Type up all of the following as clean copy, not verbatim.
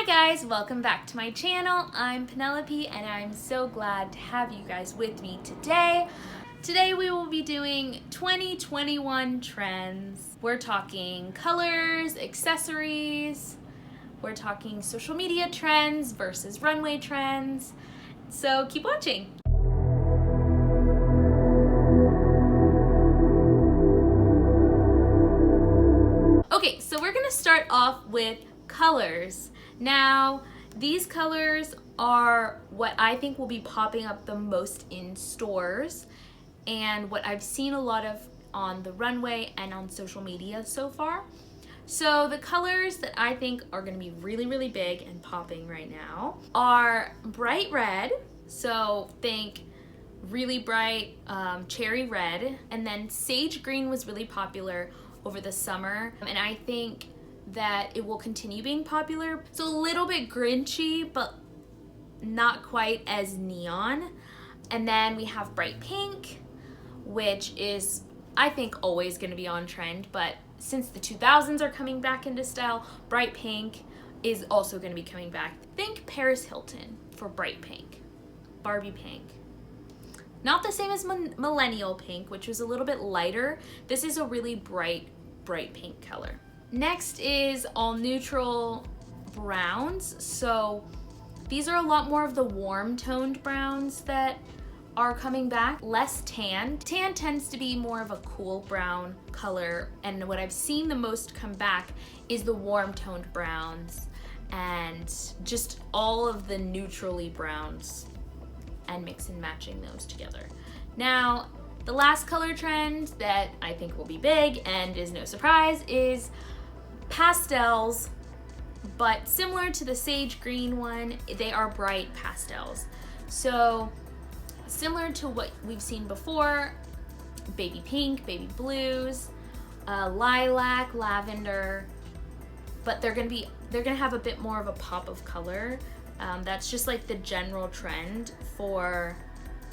Hi guys, welcome back to my channel. I'm Penelope and I'm so glad to have you guys with me today. Today we will be doing 2021 trends. We're talking colors, accessories, we're talking social media trends versus runway trends. So keep watching. Okay, so we're gonna start off with colors. Now, these colors are what I think will be popping up the most in stores and what I've seen a lot of on the runway and on social media so far. So the colors that I think are gonna be really big and popping right now are bright red, so think really bright cherry red, and then sage green was really popular over the summer, and I think that it will continue being popular. So a little bit grinchy, but not quite as neon. And then we have bright pink, which is, I think, always gonna be on trend, but since the 2000s are coming back into style, bright pink is also gonna be coming back. Think Paris Hilton for bright pink, Barbie pink. Not the same as millennial pink, which was a little bit lighter. This is a really bright pink color. Next is all neutral browns. So these are a lot more of the warm toned browns that are coming back, less tan. Tan tends to be more of a cool brown color, and what I've seen the most come back is the warm toned browns and just all of the neutrally browns and mix and matching those together. Now, the last color trend that I think will be big and is no surprise is pastels, but similar to the sage green one, they are bright pastels. So similar to what we've seen before, baby pink, baby blues, lilac, lavender, but they're gonna have a bit more of a pop of color. That's just like the general trend for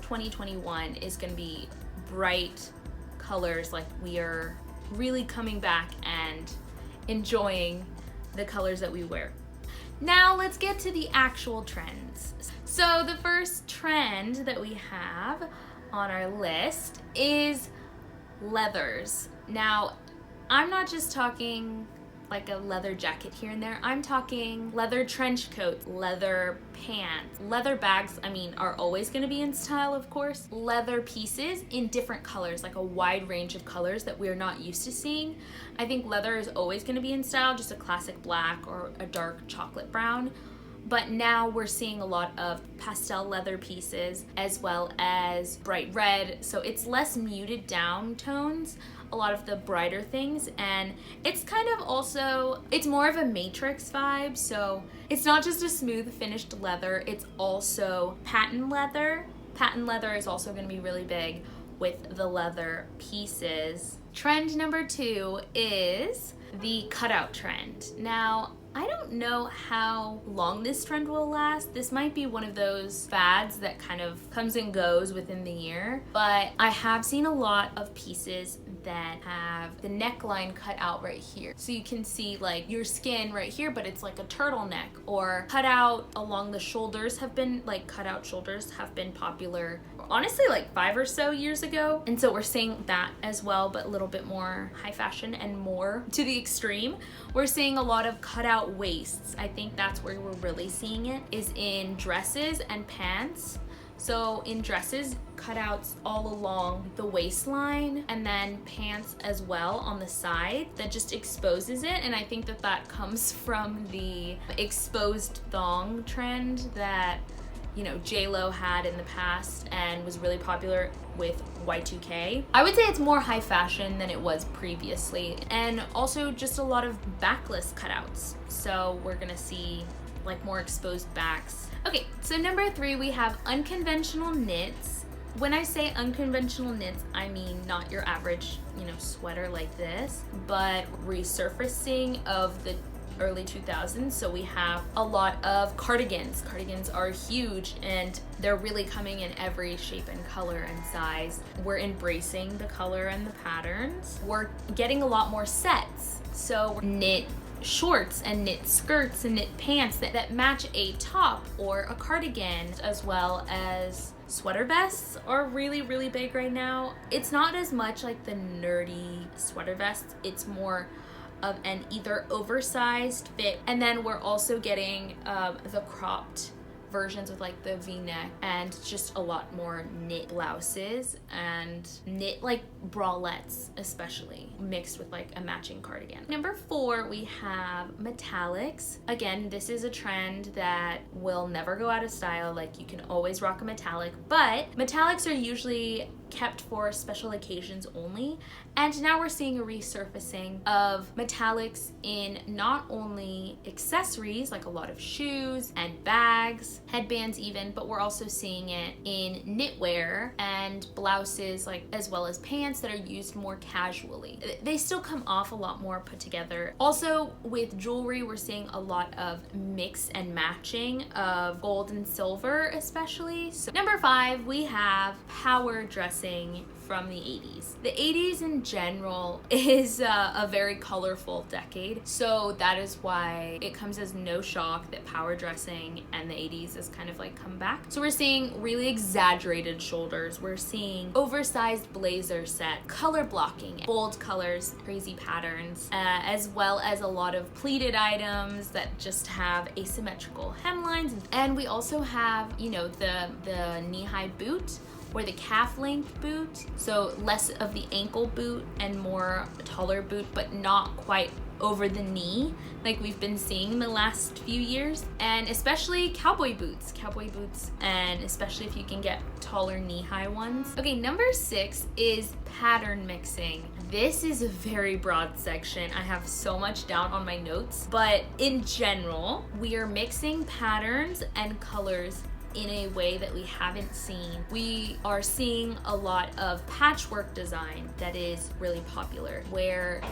2021 is gonna be bright colors. Like, we are really coming back and enjoying the colors that we wear. Now let's get to the actual trends. So the first trend that we have on our list is leathers. Now, I'm not just talking like a leather jacket here and there. I'm talking leather trench coats, leather pants, leather bags, are always gonna be in style, of course. Leather pieces in different colors, like a wide range of colors that we're not used to seeing. I think leather is always gonna be in style, just a classic black or a dark chocolate brown. But now we're seeing a lot of pastel leather pieces as well as bright red. So it's less muted down tones, a lot of the brighter things, and it's kind of also, it's more of a matrix vibe. So it's not just a smooth finished leather, it's also patent leather. Patent leather is also gonna be really big with the leather pieces. Trend number 2 is the cutout trend. Now, I don't know how long this trend will last. This might be one of those fads that kind of comes and goes within the year, but I have seen a lot of pieces that have the neckline cut out right here. So you can see like your skin right here, but it's like a turtleneck, or cut out along the shoulders have been, like cutout shoulders have been popular, honestly, like 5 or so years ago. And so we're seeing that as well, but a little bit more high fashion and more to the extreme. We're seeing a lot of cutout waists. I think that's where we're really seeing it, is in dresses and pants. So in dresses, cutouts all along the waistline, and then pants as well on the side that just exposes it. And I think that that comes from the exposed thong trend that, you know, J-Lo had in the past and was really popular with Y2K. I would say it's more high fashion than it was previously, and also just a lot of backless cutouts. So we're gonna see like more exposed backs. Okay, so number 3, we have unconventional knits. When I say unconventional knits, I mean not your average, sweater like this, but resurfacing of the early 2000s. So we have a lot of cardigans. Cardigans are huge and they're really coming in every shape and color and size. We're embracing the color and the patterns. We're getting a lot more sets. So knit shorts and knit skirts and knit pants that match a top or a cardigan, as well as sweater vests are really, really big right now. It's not as much like the nerdy sweater vests, it's more of an either oversized fit, and then we're also getting the cropped versions with like the v-neck and just a lot more knit blouses and knit like bralettes, especially mixed with like a matching cardigan. Number 4, we have metallics. Again, this is a trend that will never go out of style. Like, you can always rock a metallic, but metallics are usually kept for special occasions only, and now we're seeing a resurfacing of metallics in not only accessories like a lot of shoes and bags, headbands even, but we're also seeing it in knitwear and blouses, like as well as pants that are used more casually. They still come off a lot more put together. Also with jewelry, we're seeing a lot of mix and matching of gold and silver especially. So number 5, we have power dressing from the 80s. The 80s in general is a very colorful decade, so that is why it comes as no shock that power dressing and the 80s is kind of like come back. So we're seeing really exaggerated shoulders, we're seeing oversized blazer set, color blocking, bold colors, crazy patterns, as well as a lot of pleated items that just have asymmetrical hemlines. And we also have, you know, the knee-high boot or the calf length boot, so less of the ankle boot and more taller boot, but not quite over the knee like we've been seeing the last few years. And especially cowboy boots, and especially if you can get taller knee-high ones. Okay, number 6 is pattern mixing. This is a very broad section. I have so much down on my notes, but in general, we are mixing patterns and colors in a way that we haven't seen. We are seeing a lot of patchwork design that is really popular, where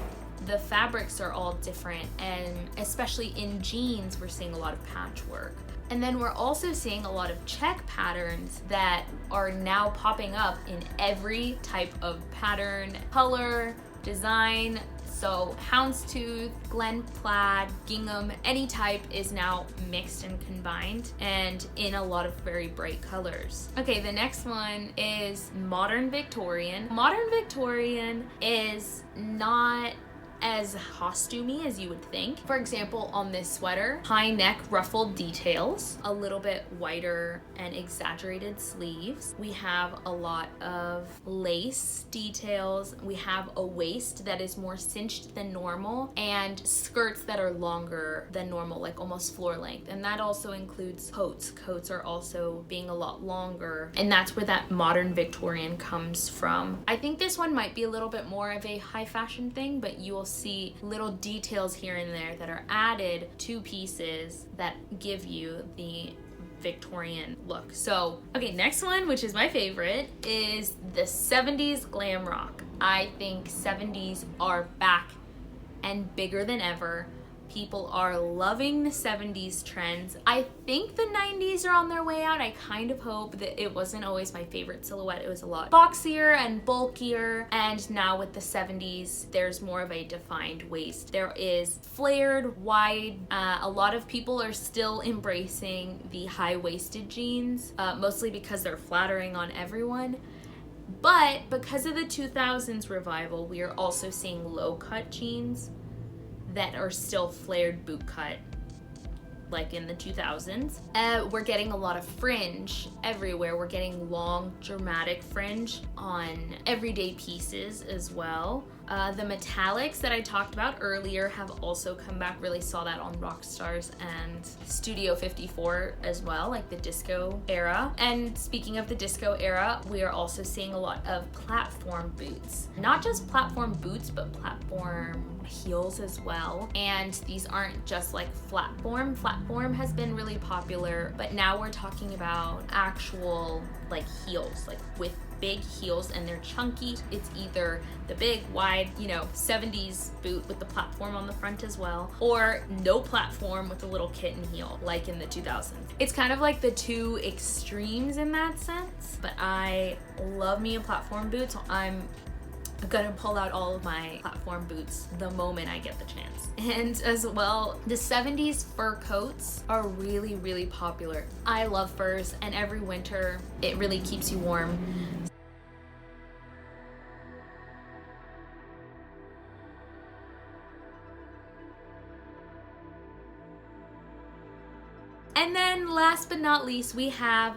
the fabrics are all different, and especially in jeans, we're seeing a lot of patchwork. And then we're also seeing a lot of check patterns that are now popping up in every type of pattern, color, design. So houndstooth, Glen plaid, gingham, any type is now mixed and combined, and in a lot of very bright colors. Okay, the next one is modern Victorian. Modern Victorian is not as costumey as you would think. For example, on this sweater, high neck ruffled details, a little bit wider and exaggerated sleeves. We have a lot of lace details. We have a waist that is more cinched than normal, and skirts that are longer than normal, like almost floor length. And that also includes coats. Coats are also being a lot longer, and that's where that modern Victorian comes from. I think this one might be a little bit more of a high fashion thing, but you will see little details here and there that are added to pieces that give you the Victorian look. So, okay, next one, which is my favorite, is the 70s glam rock. I think 70s are back and bigger than ever. People are loving the 70s trends. I think the 90s are on their way out. I kind of hope that it wasn't always my favorite silhouette. It was a lot boxier and bulkier. And now with the 70s, there's more of a defined waist. There is flared, wide. A lot of people are still embracing the high-waisted jeans, mostly because they're flattering on everyone. But because of the 2000s revival, we are also seeing low-cut jeans that are still flared boot cut like in the 2000s. We're getting a lot of fringe everywhere. We're getting long dramatic fringe on everyday pieces as well. The metallics that I talked about earlier have also come back. Really saw that on Rockstars and Studio 54 as well, like the disco era. And speaking of the disco era, we are also seeing a lot of platform boots. Not just platform boots, but platform heels as well. And these aren't just like flatform. Flatform has been really popular, but now we're talking about actual like heels, like with big heels, and they're chunky. It's either the big wide, 70s boot with the platform on the front as well, or no platform with a little kitten heel like in the 2000s. It's kind of like the two extremes in that sense, but I love me a platform boot, so I'm I'm gonna pull out all of my platform boots the moment I get the chance. And as well, the 70s fur coats are really, really popular. I love furs, and every winter it really keeps you warm. And then last but not least, we have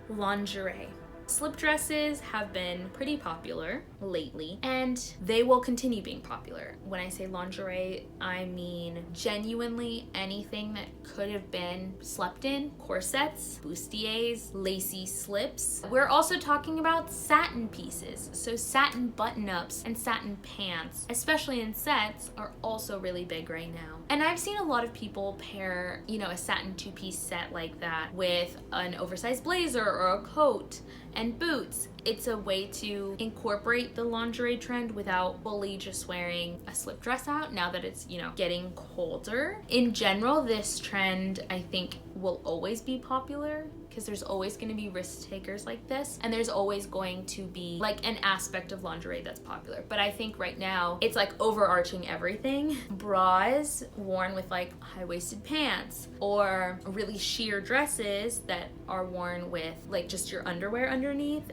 lingerie. Slip dresses have been pretty popular lately, and they will continue being popular. When I say lingerie, I mean genuinely anything that could have been slept in. Corsets, bustiers, lacy slips. We're also talking about satin pieces. So satin button-ups and satin pants, especially in sets, are also really big right now. And I've seen a lot of people pair, you know, a satin two-piece set like that with an oversized blazer or a coat and boots. It's a way to incorporate the lingerie trend without fully just wearing a slip dress out now that it's, you know, getting colder. In general, this trend, I think, will always be popular because there's always going to be risk takers like this, and there's always going to be like an aspect of lingerie that's popular. But I think right now it's like overarching everything. Bras worn with like high-waisted pants, or really sheer dresses that are worn with like just your underwear underneath.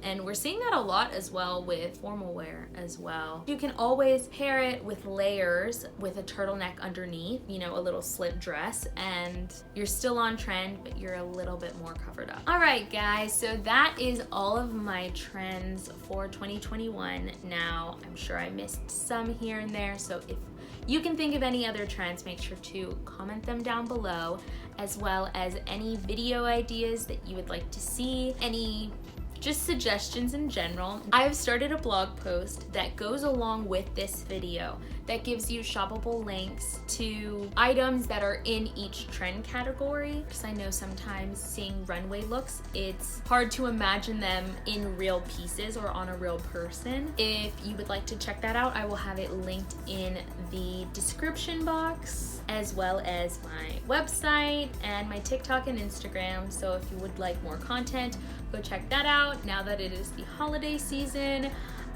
And we're seeing that a lot as well with formal wear as well. You can always pair it with layers with a turtleneck underneath, you know, a little slip dress, and you're still on trend, but you're a little bit more covered up. All right, guys, so that is all of my trends for 2021. Now, I'm sure I missed some here and there, so if you can think of any other trends, make sure to comment them down below, as well as any video ideas that you would like to see, any just suggestions in general. I've started a blog post that goes along with this video that gives you shoppable links to items that are in each trend category, because I know sometimes seeing runway looks, it's hard to imagine them in real pieces or on a real person. If you would like to check that out, I will have it linked in the description box, as well as my website and my TikTok and Instagram. So if you would like more content, go check that out. Now that it is the holiday season,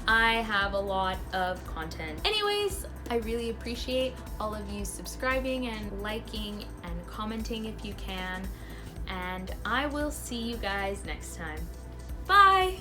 I have a lot of content. Anyways, I really appreciate all of you subscribing and liking and commenting if you can. And I will see you guys next time. Bye!